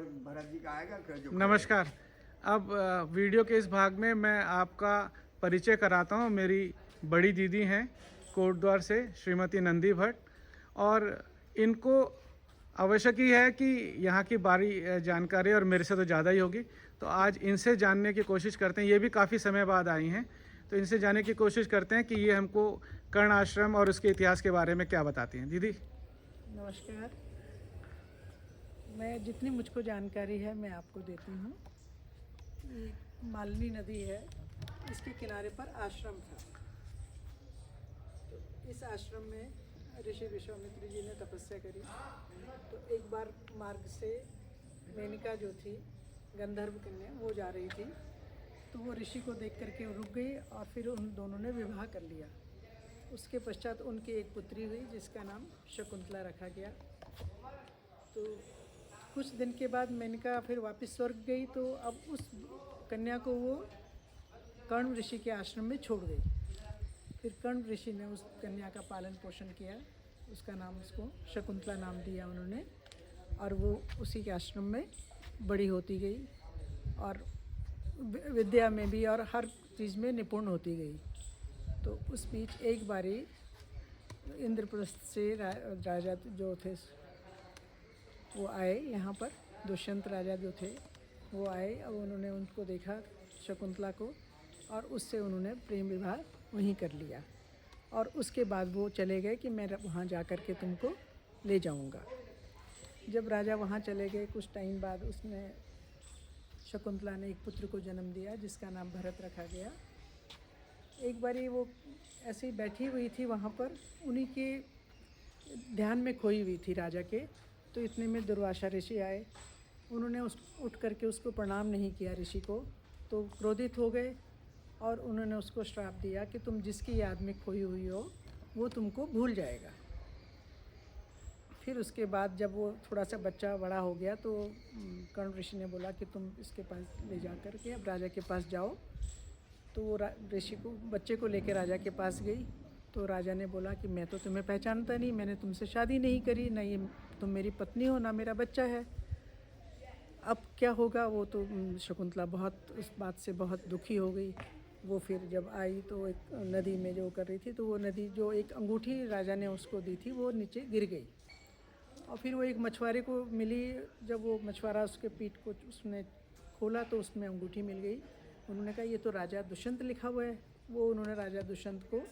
भरत जी का आएगा जो नमस्कार। अब वीडियो के इस भाग में मैं आपका परिचय कराता हूँ। मेरी बड़ी दीदी हैं कोटद्वार से, श्रीमती नंदी भट्ट, और इनको आवश्यक ही है कि यहाँ की बारी जानकारी और मेरे से तो ज़्यादा ही होगी, तो आज इनसे जानने की कोशिश करते हैं। ये भी काफ़ी समय बाद आई हैं, तो इनसे जानने की कोशिश करते हैं कि ये हमको कर्ण आश्रम और उसके इतिहास के बारे में क्या बताती हैं। दीदी नमस्कार। मैं जितनी मुझको जानकारी है मैं आपको देती हूँ। ये मालिनी नदी है, इसके किनारे पर आश्रम था। तो इस आश्रम में ऋषि विश्वामित्र जी ने तपस्या करी। तो एक बार मार्ग से मेनका जो थी गंधर्व कन्या, वो जा रही थी, तो वो ऋषि को देख करके रुक गई और फिर उन दोनों ने विवाह कर लिया। उसके पश्चात उनकी एक पुत्री हुई जिसका नाम शकुंतला रखा गया। तो कुछ दिन के बाद मेनका फिर वापस स्वर्ग गई, तो अब उस कन्या को वो कर्ण ऋषि के आश्रम में छोड़ गई। फिर कर्ण ऋषि ने उस कन्या का पालन पोषण किया, उसका नाम उसको शकुंतला नाम दिया उन्होंने, और वो उसी के आश्रम में बड़ी होती गई और विद्या में भी और हर चीज़ में निपुण होती गई। तो उस बीच एक बारी इंद्रप्रस्थ से राजा जो थे वो आए यहाँ पर, दुष्यंत राजा जो थे वो आए और उन्होंने उनको देखा शकुंतला को, और उससे उन्होंने प्रेम विवाह वहीं कर लिया। और उसके बाद वो चले गए कि मैं वहाँ जा कर के तुमको ले जाऊँगा। जब राजा वहाँ चले गए, कुछ टाइम बाद उसने शकुंतला ने एक पुत्र को जन्म दिया जिसका नाम भरत रखा गया। एक बारी वो ऐसे ही बैठी हुई थी वहाँ पर, उन्हीं के ध्यान में खोई हुई थी राजा के। तो इतने में दुर्वासा ऋषि आए, उन्होंने उठ करके उसको प्रणाम नहीं किया ऋषि को, तो क्रोधित हो गए और उन्होंने उसको श्राप दिया कि तुम जिसकी याद में खोई हुई हो वो तुमको भूल जाएगा। फिर उसके बाद जब वो थोड़ा सा बच्चा बड़ा हो गया तो कर्ण ऋषि ने बोला कि तुम इसके पास ले जा कर के अब राजा के पास जाओ। तो वो ऋषि को बच्चे को लेकर राजा के पास गई। तो राजा ने बोला कि मैं तो तुम्हें पहचानता नहीं, मैंने तुमसे शादी नहीं करी, ना ये तुम मेरी पत्नी हो ना मेरा बच्चा है, अब क्या होगा। वो तो शकुंतला बहुत उस बात से बहुत दुखी हो गई। वो फिर जब आई तो एक नदी में जो कर रही थी, तो वो नदी जो एक अंगूठी राजा ने उसको दी थी वो नीचे गिर गई। और फिर वो एक मछुआरे को मिली। जब वो मछुआरा उसके पीठ को उसने खोला तो उसमें अंगूठी मिल गई। उन्होंने कहा ये तो राजा दुष्यंत लिखा हुआ है। वो उन्होंने राजा दुष्यंत को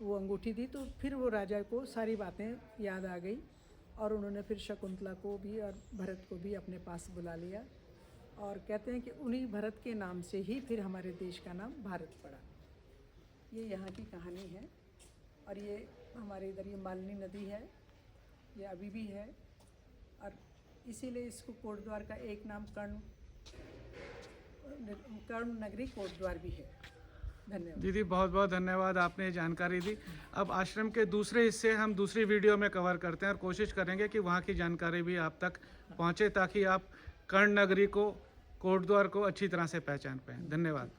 वो अंगूठी दी, तो फिर वो राजा को सारी बातें याद आ गई और उन्होंने फिर शकुंतला को भी और भरत को भी अपने पास बुला लिया। और कहते हैं कि उन्हीं भरत के नाम से ही फिर हमारे देश का नाम भारत पड़ा। ये यहाँ की कहानी है। और ये हमारे इधर ये मालिनी नदी है, ये अभी भी है, और इसीलिए इसको कोटद्वार का एक नाम कर्ण नगरी कोटद्वार भी है। धन्यवाद दीदी, बहुत बहुत धन्यवाद, आपने ये जानकारी दी। अब आश्रम के दूसरे हिस्से हम दूसरी वीडियो में कवर करते हैं और कोशिश करेंगे कि वहाँ की जानकारी भी आप तक पहुँचे ताकि आप कर्ण नगरी को, कोटद्वार को अच्छी तरह से पहचान पाएँ। धन्यवाद।